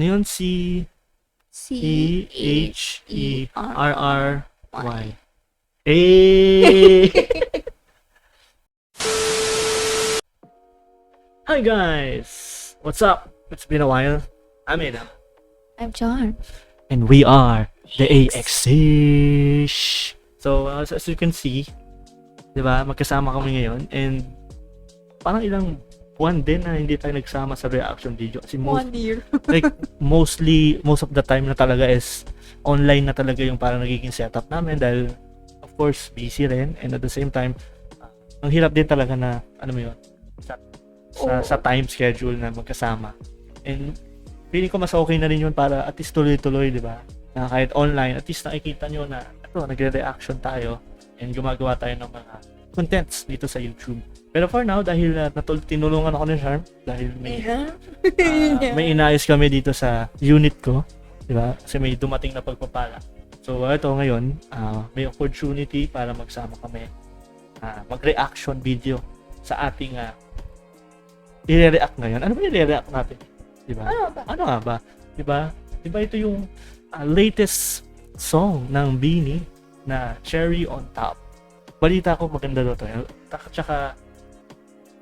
Ano yun? C-H-E-R-R-Y. Eh! Hi guys! What's up? It's been a while. I'm Adam. I'm John. And we are the AXish. So, as you can see, di ba, magkasama kami ngayon. And parang ilang buwan din na hindi tayo nagsama sa reaction video. Kasi 1 year. like, most of the time na talaga is online na talaga yung parang nagiging setup namin dahil, of course, busy rin. And at the same time, ang hirap din talaga na, ano mo yun, sa time schedule na magkasama. And feeling ko mas okay na rin yun para at least tuloy-tuloy, di ba? Na kahit online, at least nakikita nyo na ito, nagre-reaction tayo and gumagawa tayo ng mga contents dito sa YouTube. Pero for now, dahil tinulungan ako ni Charm, dahil may inayos kami dito sa unit ko, di ba? Kasi may dumating na pagpapala. So ito ngayon, may opportunity para magsama kami mag-reaction video sa ating i-react ngayon. Ano ba i-react natin? Di ba? Ano nga ba? Di ba? Di ba ito yung latest song ng Beanie na Cherry on Top. Balita ko maganda daw to. Tsaka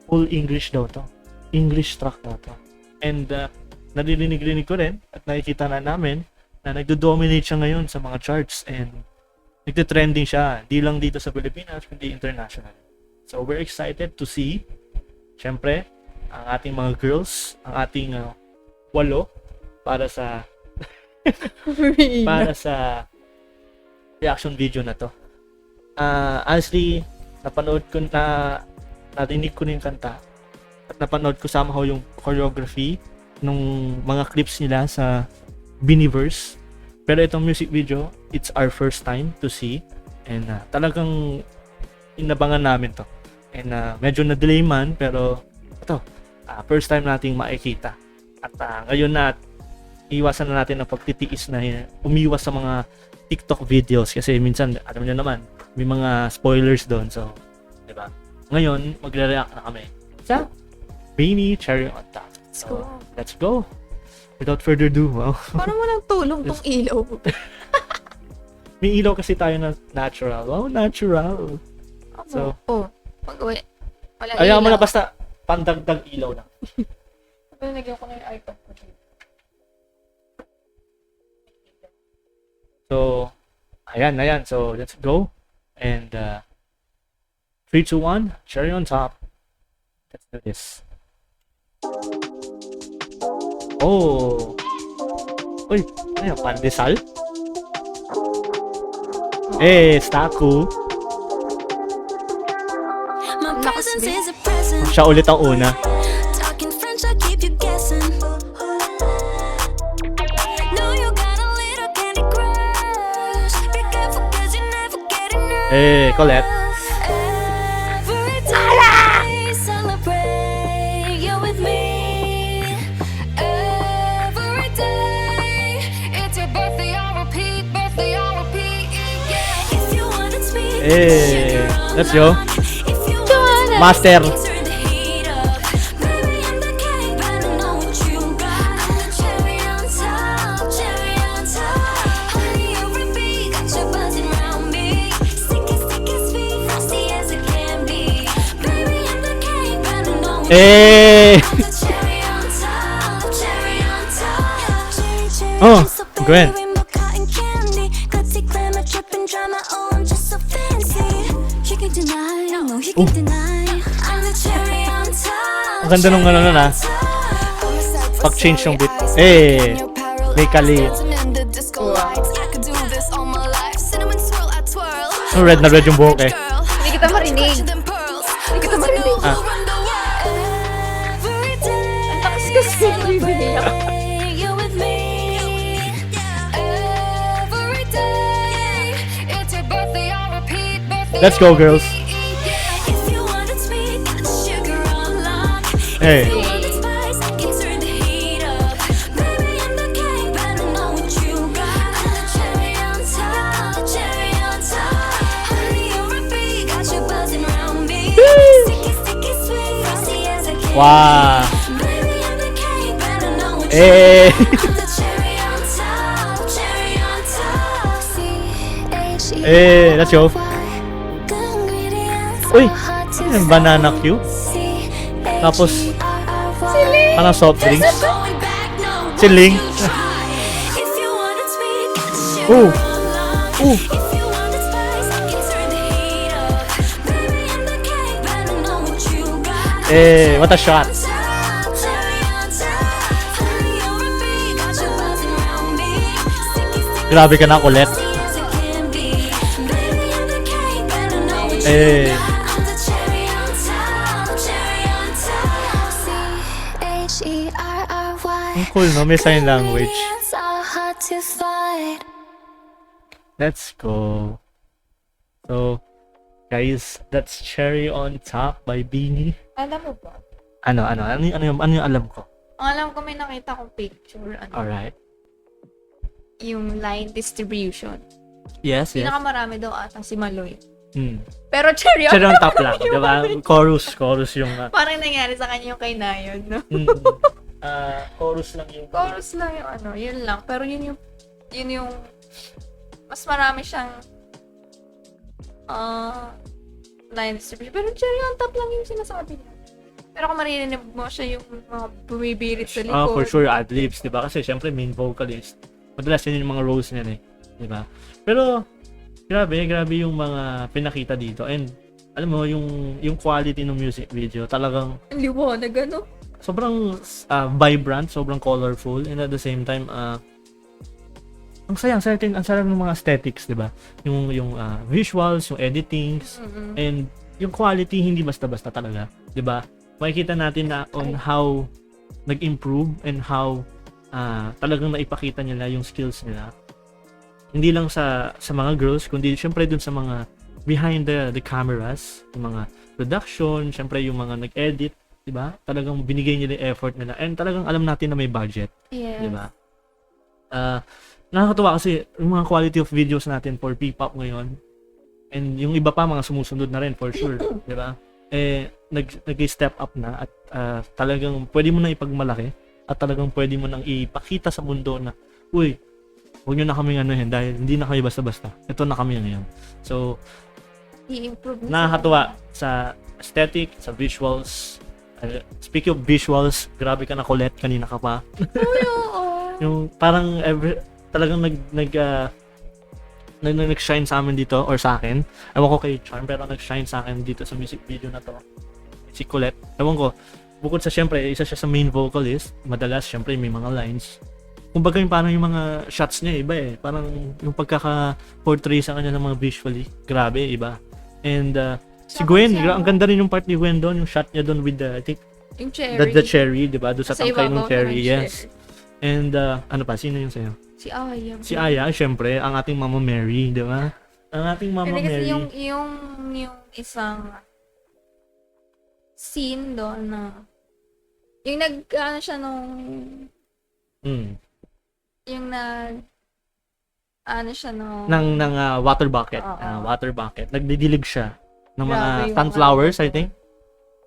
full English daw to. English track daw to. And narinig ko rin at nakikita na namin na nagdo-dominate siya ngayon sa mga charts and nagte-trending siya. Di lang dito sa Pilipinas, kundi international. So we're excited to see, syempre, ang ating mga girls, ang ating 8 para sa reaction video na to. Honestly, narinig ko na yung kanta at napanood ko somehow yung choreography nung mga clips nila sa Beanieverse. Pero itong music video, it's our first time to see and talagang inabangan namin to. And medyo na-delay man pero ito, first time nating makikita. At ngayon na iwasan na natin ang pagtitiis na umiwas sa mga TikTok videos kasi minsan, alam niyo naman, may mga spoilers doon. So, di ba? Ngayon, magre-react na kami sa Beanie Cherry on Top. So, let's go. Without further ado, wow. Parang walang tulong tong ilaw. May ilaw kasi tayo na natural. Wow, natural. So, Pag-uwi. Walang ayaw ilaw. mo na basta pandagdag ilaw lang. Nalagyan ko na yung iPad ko. So, ayan. So, let's go. And 3, 2, 1, Cherry on Top. Let's do this. Oh. Uy, ano yung pandesal? Staku. Siya ulit ang una. Colette. Let's go. Master. Oh, Gwen. Ang ganda nung ano na pag-change yung beat. May kali. Red na red yung buhok Hindi kita marinig. Ang takas kasi bibigyan. Let's go, girls. Wow. Let's go. Uy, ano yung banana cue? Tapos, parang soft drinks. Siling. Ooh. Ooh. What a shot. Grabe ka na, kulit. Ang cool, no? May sign language. Let's go. So, guys, that's Cherry on Top by Beanie. Alam mo ba? Ano yung alam ko? Ang alam ko may nakita kong picture. Alright. Yung line distribution. Yes. Pinakamarami daw atang si Maloy. Hmm. Pero Cherry Cherry on Top lang, di ba? Chorus yung... parang nangyari sa kanya yung kay Nayon, no? Chorus lang yung... Chorus lang yung yun lang. Pero yun yung mas marami siyang line distribution. Pero Cherry on Top lang yung sinasabi niya. Pero kung maririnig mo siya yung mga bumibirit sa likod. For sure, ad-libs, di ba? Kasi syempre main vocalist. Madalas yun yung mga roles niya di ba? Pero, grabe yung mga pinakita dito. And, alam mo, yung quality ng music video, talagang Ang liwanag, ano? sobrang vibrant, sobrang colorful, and at the same time, ang sarap ng mga aesthetics, di ba? Yung visuals, yung editings, and yung quality hindi basta-basta talaga, di ba? Makikita natin na on how nag-improve and how talagang naipakita nila yung skills nila. Hindi lang sa mga girls, kundi syempre dun sa mga behind the cameras, yung mga production, syempre yung mga nag-edit, di ba? Talagang binigay nila yung effort nila, and talagang alam natin na may budget, Yes. di ba? Nakakatuwa kasi yung mga quality of videos natin for P-pop ngayon, and yung iba pa mga sumusunod na rin for sure, di ba? Nag-step up na at talagang pwede mo na ipagmalaki at talagang pwede mo nang ipakita sa mundo na, uy, huwag nyo na kami dahil hindi na kami basta-basta. Ito na kami ngayon. So, I-improve nakakatuwa sa aesthetic, sa visuals. Speaking of visuals, grabe ka na kulit, kanina ka pa. Oo. Yung parang talagang nag-shine sa amin dito or sa akin. Ewan ko kay Charm, pero nag-shine sa akin dito sa music video na to. Si Colette. Ewan ko, bukod sa syempre, isa siya sa main vocalist. Madalas, syempre, may mga lines. Kumbaga yung parang yung mga shots niya, iba eh. Parang yung pagkaka-portray sa kanya ng mga visually, grabe, iba. And si Gwen, ang ganda rin yung part ni Gwen doon, yung shot niya doon with the, I think, yung cherry. the cherry, diba? Doon sa Sa tangkay ibabaw ng cherry, ng yes. And ano pa, sino yung sa'yo? Si Aya. Si Aya, syempre, ang ating Mama Mary, di ba? Ang ating Mama Kasi Mary. yung isang scene doon na yung siya nung yung siya nung ng water bucket. Oo. Water bucket. Nagdidilig siya ng mga Grabe yung sunflowers, I think.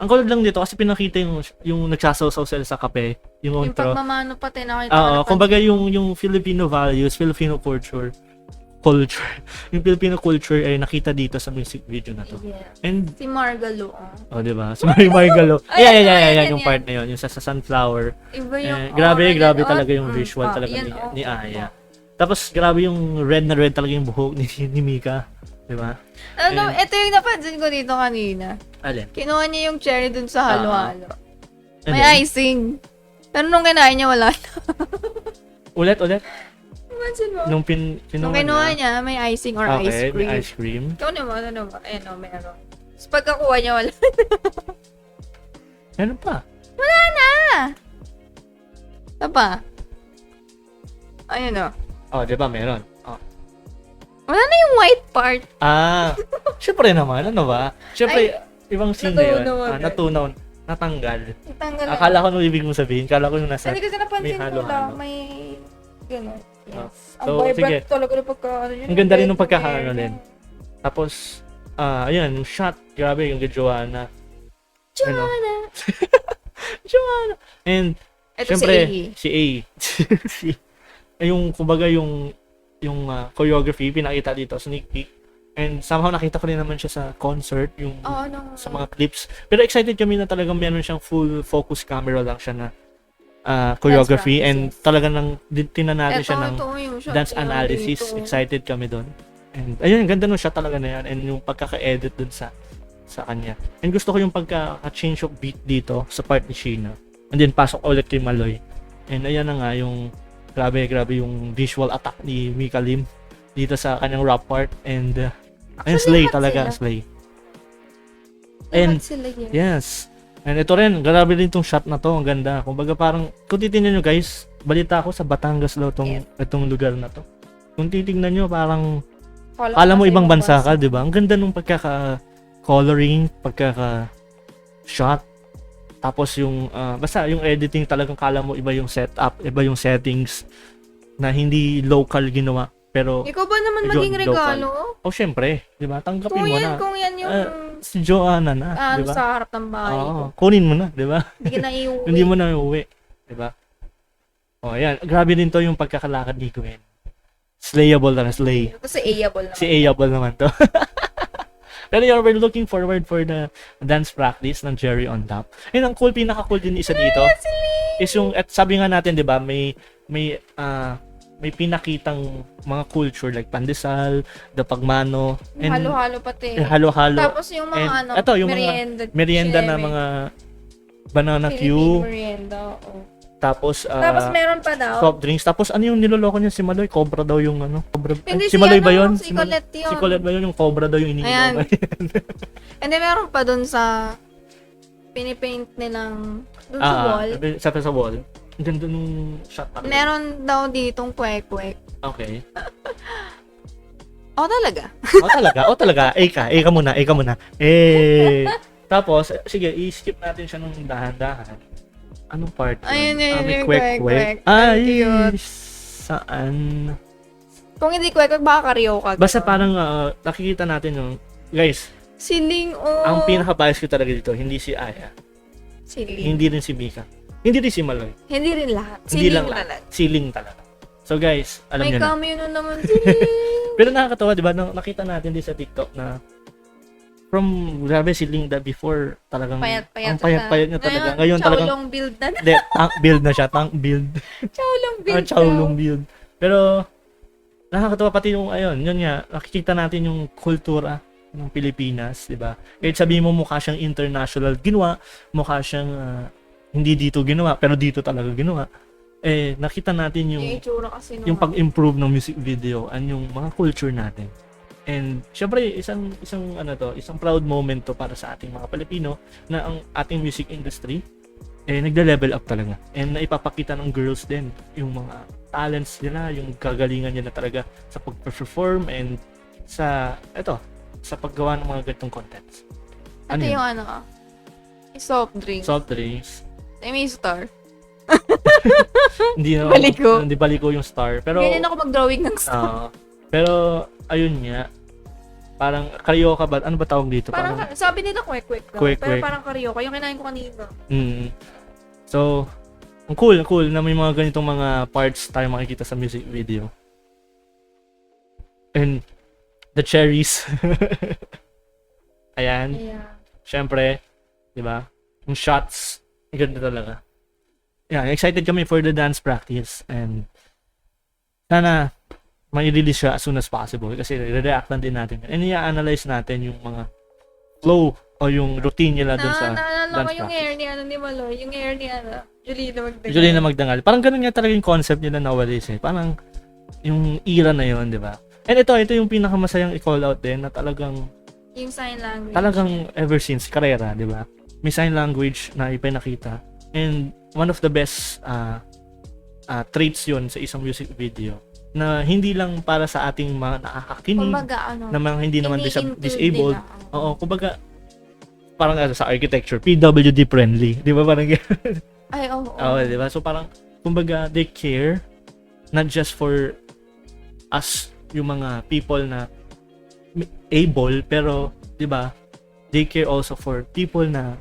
Ang cool lang dito kasi pinakita yung nagsasaw-saw sila sa kape, yung yung intro. pagmamano pati nakita Oo, kumbaga yung Filipino values, Filipino culture. Yung Filipino culture ay nakita dito sa music video na to. Yeah. And Si Margalo. di ba? Si Mary Margalo. Ayan, Yan yung yan. part na yun, yung sa sunflower. Iba yung Grabe aura talaga niya. yung visual talaga yan, ni Aya. Tapos grabe yung red na red talaga yung buhok ni Mika, di ba? Ito yung napansin ko dito kanina. Alin? Kinuha niya yung cherry dun sa halo-halo. And May then, icing. Pero nung kinain niya, wala na. ulit. Napansin mo? Nung Nung kinuha niya, may icing or ice cream. may ice cream. Ikaw naman, ano ba? Ayan o, meron. Tapos pagkakuha niya, wala. Ano pa? Wala na! Ito pa. Ayun o. Oh, di ba meron? Oh. Wala na yung white part. Syempre naman, ano ba? Syempre, ibang scene na yun. natunaw agad. Natunaw, natanggal. Itanggal na. Akala ko nung ibig mong sabihin, akala ko yung nasa... Hindi kasi napansin may ko halo-halo. lang, may gano'n. Yes. Ang So, vibrant sige. talaga na pagka-ano yun. Ang ganda rin ng pagkakaano din. Tapos, ayun, yung shot, grabe yung kay Joanna. Joanna! Joanna! And, Ito syempre, si si A. Yung, kumbaga, yung choreography, pinakita dito, sneak peek. And somehow nakita ko rin naman siya sa concert, yung Oo, no. sa mga clips. Pero excited kami na talagang meron siyang full focus camera lang siya na choreography Dance and practices. talagang tinan natin siya ng yung shot dance niya analysis. dito. Excited kami doon. And ayun, ganda nung shot talaga na yan and yung pagkaka-edit dun sa kanya. And gusto ko yung pagka-change of beat dito sa part ni Sheena. And then pasok ulit kay Maloy. And ayan na nga yung grabe yung visual attack ni Mika Lim dito sa kanyang rap part and ayun, slay hot talaga, sila. slay. Hot And sila yun. yes. And ito rin, grabe rin tong shot na to, ang ganda. Kumbaga parang, kung titingnan nyo guys, balita ako sa Batangas daw itong lugar na to. Kung titingnan nyo, parang, alam mo ibang bansa ka, di ba? Ang ganda nung pagkaka-coloring, pagkaka-shot. Tapos yung, basta yung editing talagang kala mo iba yung setup, iba yung settings na hindi local ginawa. Pero, Ikaw ba naman medyo maging regalo? oh syempre, di ba? Tanggapin mo na. Kung yan yung Si Joanna na, di ba? sa harap ng bahay ko. Oo, kunin mo na, di ba? Hindi ka na iuwi. Hindi mo na uuwi, di ba? Oh, ayan. Grabe din to yung pagkakalakad ni Gwen. Slayable na, slay. Kasi Ayable naman. Si Ayable naman to. Pero yun, we're looking forward for the dance practice ng Jerry on Top. And ang cool, pinaka-cool din isa dito is yung, at sabi nga natin, di ba, may pinakitang mga culture like pandesal, dapagmano, and Halo-halo pati. halo-halo. Tapos yung mga And ano, eto, yung mga merienda na syeme. mga banana Philippine cue, merienda, oo. tapos Tapos meron pa daw. soft drinks. Tapos ano yung niloloko niya si Maloy? Cobra daw yung ano? Cobra. Hindi Si Maloy ba ano, yun? Si Colette yun. Si Colette ba yun? Yung Cobra daw yung Ayan. iniinom. And then meron pa dun sa pinipaint nilang dun sa wall. Sa wall. Ang ganda nung shot talaga. Meron daw ditong kwek-kwek. Okay. Oh, talaga? O talaga. Eka muna. Tapos, sige, i-skip natin siya nung dahan-dahan. Anong part? Ayun, yun, may yung kwek-kwek. kwek-kwek. Ang Ay, cute. saan? Kung hindi kwek-kwek, baka karaoke. Basta parang nakikita natin yung, guys, Si Ling, oh. ang pinaka-bias ko talaga dito, hindi si Aya. Si Ling. Hindi rin si Mika. Hindi rin si Maloy. Hindi rin lahat. Si Hindi Ling lang talaga. lahat. Si Ling talaga. So guys, alam May niyo na. cameo na naman si Ling. Pero nakakatawa, di ba? Nakita natin din sa TikTok na from, grabe si Ling that before, talagang, Payat-payat ang payat-payat niya talaga. Ngayon Chow talagang, long build na. hindi, tank build na siya, tank build. Chow long build. Chowlong build. Pero, nakakatawa pati yung, ayun, yun nga, nakikita natin yung kultura ng Pilipinas, di ba? Kahit sabihin mo mukha siyang international ginawa, mukha siyang hindi dito ginawa, pero dito talaga ginawa. Eh, nakita natin Yung itsura kasi nung yung pag-improve ng music video and yung mga culture natin. And syempre isang proud moment to para sa ating mga Pilipino na ang ating music industry nagde-level up talaga. And naipapakita ng girls din yung mga talents nila, yung kagalingan nila talaga sa pag-perform and sa paggawa ng mga ganitong contents. Ito yun? yung soft drink. Soft drinks. May star. Hindi na Baliko. Hindi baliko yung star. Pero Ganyan ako mag-drawing ng star. pero ayun nga, parang karaoke ba? Ano ba tawag dito? Parang, sabi nila kwek-kwek daw. Kwek-kwek. Pero parang karaoke. Yung kinain ko kanina. So, ang cool na may mga ganitong mga parts tayo makikita sa music video. And the cherries. Ayan. Yeah. Syempre, 'di ba? Yung shots, ganda talaga. Yeah, excited kami for the dance practice and sana mai-release siya as soon as possible kasi re-react lang din natin. And i-analyze natin yung mga flow o yung routine nila dun sa Naalala ko dance yung practice. hair ni Ni Maloy. Yung hair ni Julie na magdagal. Usually na magdangal. Parang ganun nga talaga yung concept nila nowadays eh. Parang yung era na yun, di ba? And ito yung pinakamasayang i-call out din na talagang Yung sign language. ever since karera, di ba? May sign language na ipinakita. And one of the best traits yun sa isang music video na hindi lang para sa ating mga nakakakinig, Kumbaga, na mga hindi naman ini-include disabled. nila. Oo, kumbaga parang sa architecture, PWD friendly, di ba? Parang Ay, oo. Oo, di ba? So parang, kumbaga, they care not just for us, yung mga people na able, pero, di ba, they care also for people na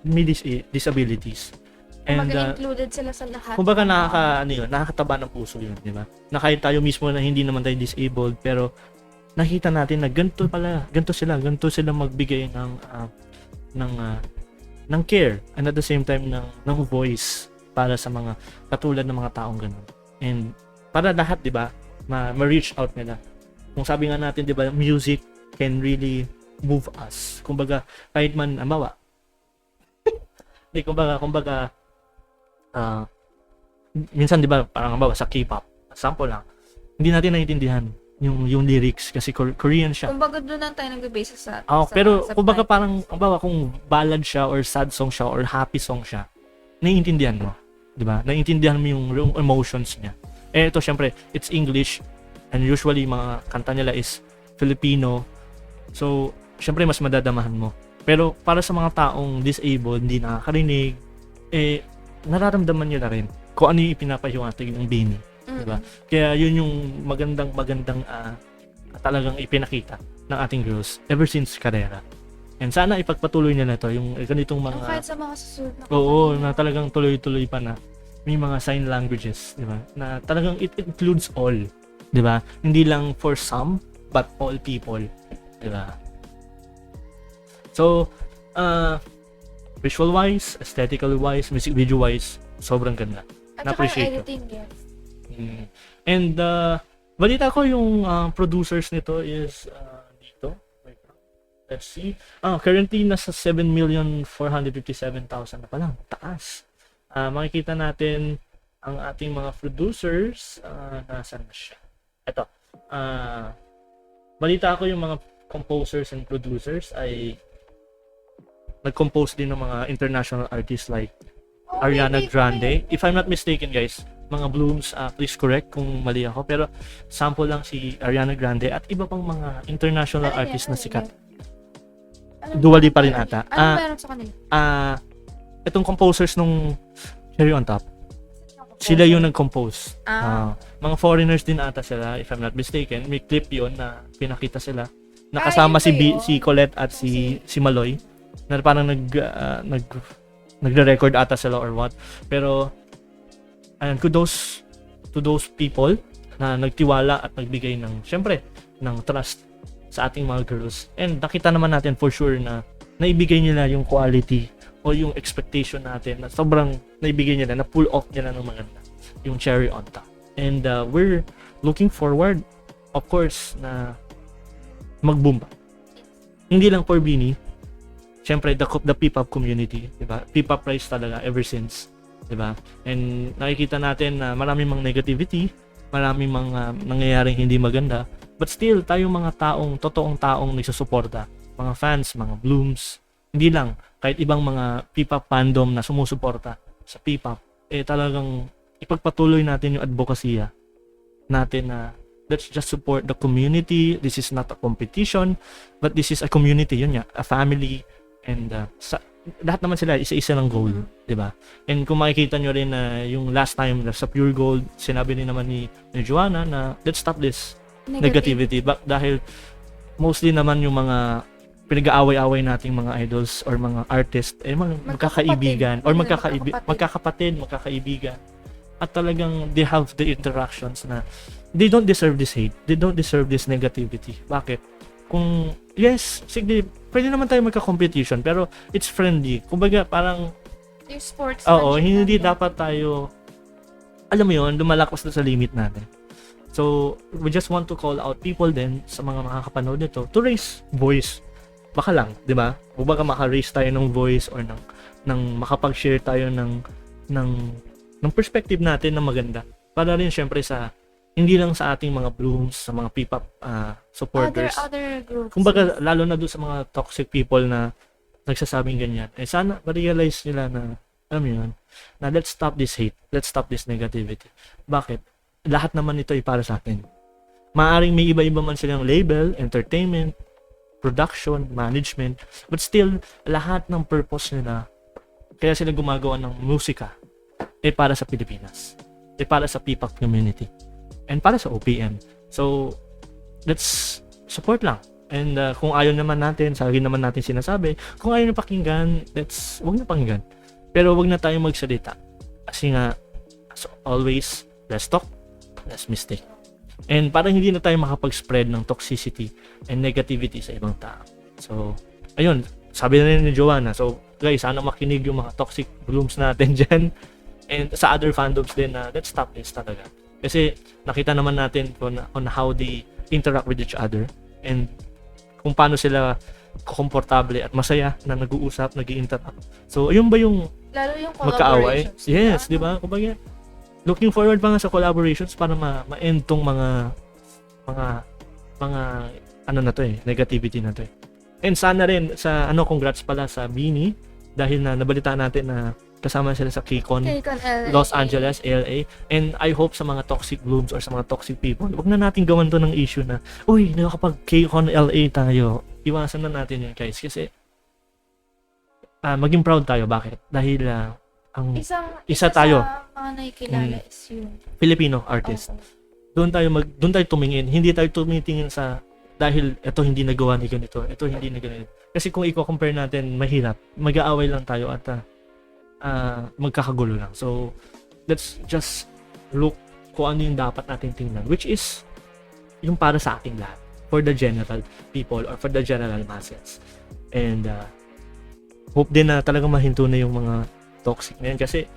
may disabilities. Kumbaga, included sila sa lahat. Kumbaga, nakakataba ng puso yun, di ba? Na kahit tayo mismo na hindi naman tayo disabled, pero nakita natin na ganito sila magbigay ng care and at the same time ng voice para sa mga katulad ng mga taong ganun. And para lahat, 'di ba, ma-reach out nila. Kung sabi nga natin, 'di ba, music can really move us. Kumbaga, kahit man amawa. kumbaga minsan 'di ba, parang amawa sa K-pop. Sample lang. Hindi natin naiintindihan yung lyrics kasi Korean siya. Kumbaga doon lang tayo nag-base sa Pero sa kumbaga type. parang kung ballad siya or sad song siya or happy song siya, naiintindihan mo, 'di ba? Naiintindihan mo yung emotions niya. Ito syempre, it's English and usually mga kanta nila is Filipino. So, syempre mas madadamahan mo. Pero para sa mga taong disabled, hindi nakakarinig, nararamdaman niyo na rin kung ano yung ipinapahiwatig ng Bini. Diba? Kaya yun yung magandang talagang ipinakita ng ating girls ever since karera. And sana ipagpatuloy niya na to yung ganitong mga Kahit sa mga susunod na oo, na talagang tuloy-tuloy pa na may mga sign languages, di ba? Na talagang it includes all, di ba? Hindi lang for some but all people, di ba? So, visual wise, aesthetical wise, music video wise, sobrang ganda. At saka Na-appreciate yung ko. editing, yes. And balita ko yung producers nito is dito. Wait, let's see. Currently nasa 7,457,000 na pa lang. Taas. Makikita natin ang ating mga producers. Nasaan na siya? Ito. Balita ko yung mga composers and producers ay nag-compose din ng mga international artists like Ariana Grande. If I'm not mistaken, guys, mga Blooms, please correct kung mali ako. Pero sample lang si Ariana Grande at iba pang mga international artists na sikat. Dua Lipa rin ata. Ano meron sa kanila? Itong composers nung Cherry on Top, sila yung nag-compose. Mga foreigners din ata sila, if I'm not mistaken. May clip yun na pinakita sila. Nakasama si Colette at si Maloy. Na parang nagre-record ata sila or what. Pero and kudos to those people na nagtiwala at nagbigay ng, syempre, ng trust sa ating mga girls. And nakita naman natin for sure na naibigay nila yung quality o yung expectation natin na sobrang naibigay nila, na pull off nila ng maganda yung Cherry on Top. And we're looking forward, of course, na mag-boom pa. Hindi lang for Bini, syempre the P-pop community, diba? P-pop rise talaga ever since, diba? And nakikita natin na maraming mga negativity, maraming mga nangyayaring hindi maganda, but still tayong mga totoong taong nagsusuporta, mga fans, mga Blooms, hindi lang, kahit ibang mga P-pop fandom na sumusuporta sa P-pop, talagang ipagpatuloy natin yung advokasya natin na let's just support the community. This is not a competition, but this is a community, yun nga, a family. And lahat naman sila isa-isa ng goal, 'di ba? And kung makikita nyo rin na yung last time sa Pure Gold, sinabi din naman ni Joanna na let's stop this negativity. Dahil mostly naman yung mga pinag-aaway-away nating mga idols or mga artists magkakaibigan or magkakaibigan. At talagang they have the interactions na they don't deserve this hate. They don't deserve this negativity. Bakit? Kung yes, sige, pwede naman tayo magka-competition pero it's friendly. Kumbaga parang yung sports. hindi dapat tayo, alam mo yun, lumalakos na sa limit natin. So, we just want to call out people then sa mga makakapanood nito to raise voice. Baka lang, 'di ba? O baka maka-raise tayo ng voice or ng makapag-share tayo ng perspective natin na maganda. Para rin syempre sa hindi lang sa ating mga Blooms, sa mga P-pop supporters. Other groups. Kumbaga, lalo na doon sa mga toxic people na nagsasabing ganyan. Sana ma-realize nila na, alam mo yun, na let's stop this hate. Let's stop this negativity. Bakit? Lahat naman ito ay para sa atin. Maaring may iba-iba man silang label, entertainment, production, management, but still, lahat ng purpose nila, kaya sila gumagawa ng musika, para sa Pilipinas. Para sa P-pop community. And para sa OPM. So, let's support lang. And kung ayaw naman natin, lagi naman natin sinasabi, kung ayaw nyo pakinggan, wag na pakinggan. Pero wag na tayong magsalita. Kasi nga, as always, let's talk, let's mistake. And parang hindi na tayo makapag-spread ng toxicity and negativity sa ibang tao. So, ayun, sabi na rin ni Joanna. So, guys, sana makinig yung mga toxic blooms natin dyan. And sa other fandoms din na let's stop this talaga. Kasi nakita naman natin on how they interact with each other and kung paano sila komportable at masaya na nag-uusap, nag-i-interact. So, ayun ba yung Lalo yung magkaaway? collaborations. Yes, di ba? Kumbaga, looking forward pa nga sa collaborations para ma-end tong mga ano na to negativity na to And sana rin sa congrats pala sa Beanie dahil na nabalitaan natin na kasama sila sa KCON KCON LA. Los Angeles, LA. And I hope sa mga toxic blooms or sa mga toxic people, wag na natin gawan to ng issue na, uy, nakapag KCON LA tayo. Iwasan na natin yun, guys. Kasi, maging proud tayo. Bakit? Dahil, isa tayo. Sa mga nakikilala is yung Filipino artist. Doon tayo tumingin. Hindi tayo tumitingin sa, dahil ito hindi nagawa ni ganito, ito hindi na ganito. Kasi kung i-compare natin, mahirap. Mag-aaway lang tayo at magkakagulo lang. So, let's just look kung ano yung dapat natin tingnan, which is yung para sa ating lahat, for the general people or for the general masses. And hope din na talagang mahinto na yung mga toxic na yan kasi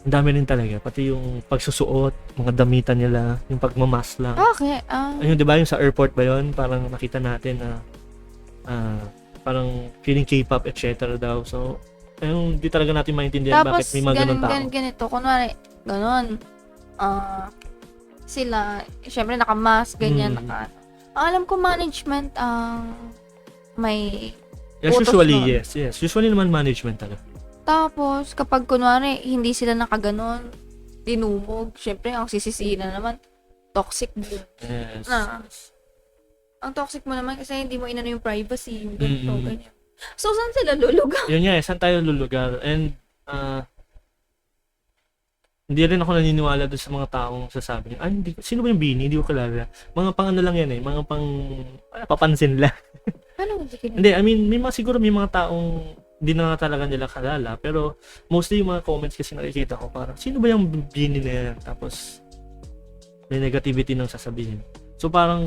ang dami rin talaga, pati yung pagsusuot, mga damitan nila, yung pagmamas lang. Okay. Ayun, di ba yung sa airport ba yun? Parang nakita natin na parang feeling K-pop, etc. daw. So, ayun, di talaga natin maintindihan Tapos, bakit may mga ganun tao. ganito. Kunwari, ganun. Sila, syempre naka-mask, ganyan. Alam ko management ang may Yes, utos usually, nun. yes. Usually naman management talaga. Tapos, kapag kunwari, hindi sila nakaganon, dinumog, syempre, ang sisisihin na naman, toxic din. Yes. Ang toxic mo naman kasi hindi mo inano yung privacy, yung ganito, Mm-mm. ganyan. So, saan sila lulugar? Yun nga, saan tayo lulugar? And, hindi rin ako naniniwala doon sa mga taong sasabi niya, hindi, sino ba yung Beanie? Hindi ko kilala. Mga pang ano lang yan mga pang papansin lang. Paano hindi kinala? Hindi, I mean, siguro may mga taong hindi na talaga nila kalala, pero mostly yung mga comments kasi nakikita ko, parang, sino ba yung Beanie na yan? Tapos, may negativity nang sasabihin. So, parang,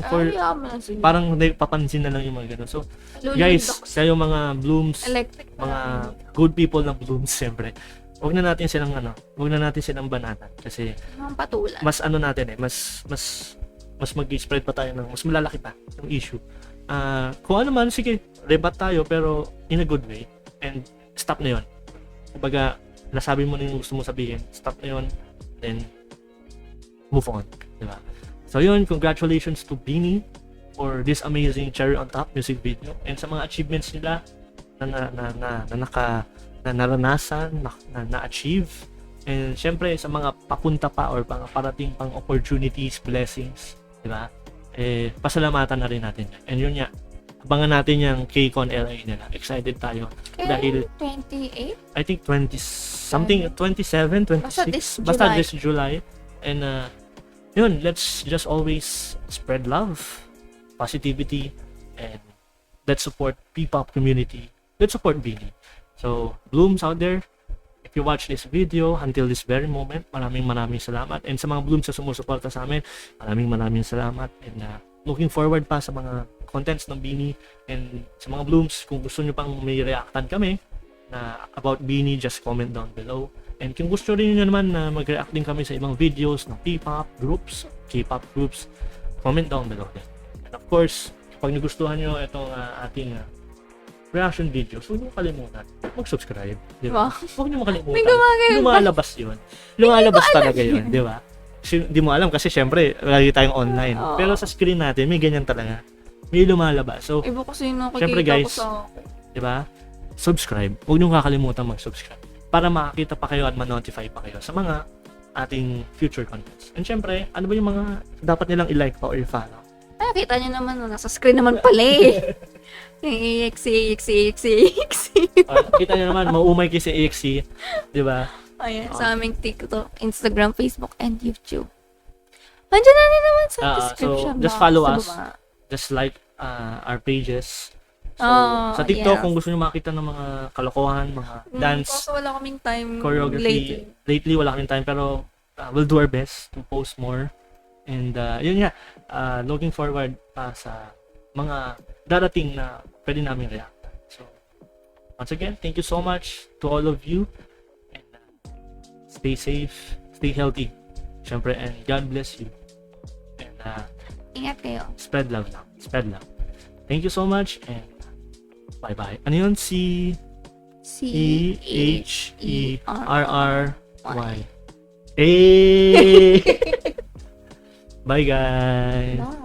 parang papansin na lang yung mga ganun. So, guys, kayo mga blooms, electric mga good people ng blooms, siyempre, wag na natin silang banatan kasi mga patulan. mas natin mas mag-spread pa tayo ng mas malalaki pa yung issue. Kung ano man, sige, rebat tayo pero in a good way and stop na yun. Kumbaga, nasabi mo na yung gusto mo sabihin, stop na yun, then move on, di ba? So yun, congratulations to Beanie for this amazing Cherry on Top music video and sa mga achievements nila na naranasan, na-achieve. And syempre, sa mga papunta pa or parating pang opportunities, blessings, di ba? Pasalamatan na rin natin yan. And yun nga, abangan natin yung KCON LA nila. Excited tayo. Dahil, 28? I think 27, 26. Basta this July. And yun, let's just always spread love, positivity, and let's support P-pop community. Let's support Beanie. So, blooms out there, if you watch this video until this very moment, maraming salamat. And sa mga blooms na sumusuporta sa amin, maraming salamat. And looking forward pa sa mga contents ng Beanie. And sa mga blooms, kung gusto nyo pang may reactan kami na about Beanie, just comment down below. And kung gusto rin nyo naman na mag-react din kami sa ibang videos ng P-pop groups, K-pop groups, comment down below din. And of course, kapag nagustuhan nyo itong ating reaction videos, huwag niyo kalimutan mag-subscribe, di ba? Huwag niyo makalimutan. Lumalabas yun. Lumalabas talaga yun, di ba? Hindi mo alam kasi syempre, lagi tayong online. Pero sa screen natin, may ganyan talaga. May lumalabas. So, iba kasi yung nakikita syempre guys, ko sa... di ba? Subscribe. Huwag niyo kakalimutan mag-subscribe para makakita pa kayo at ma-notify pa kayo sa mga ating future contents. And syempre, ano ba yung mga dapat nilang i-like pa or i-follow? Kita nyo naman, nasa screen naman pala eh. Yung EXE. Kita nyo naman, maumay kayo sa EXE, di ba? Ayan, sa aming TikTok, Instagram, Facebook, and YouTube. Andiyan na rin naman sa description. So, just follow us. Just like our pages. So, sa TikTok, kung gusto nyo makita ng mga kalokohan, mga dance, Kaso wala kaming time choreography. Lately, wala kaming time, pero we'll do our best to post more. And yun nga, looking forward pa sa mga darating na pwede namin react. So, once again, thank you so much to all of you. And stay safe, stay healthy. Syempre, and God bless you. And Ingat kayo. spread love lang. Spread love. Thank you so much and bye-bye. Ano yun? C-H-E-R-R-Y. Hey! Bye, guys! Bye.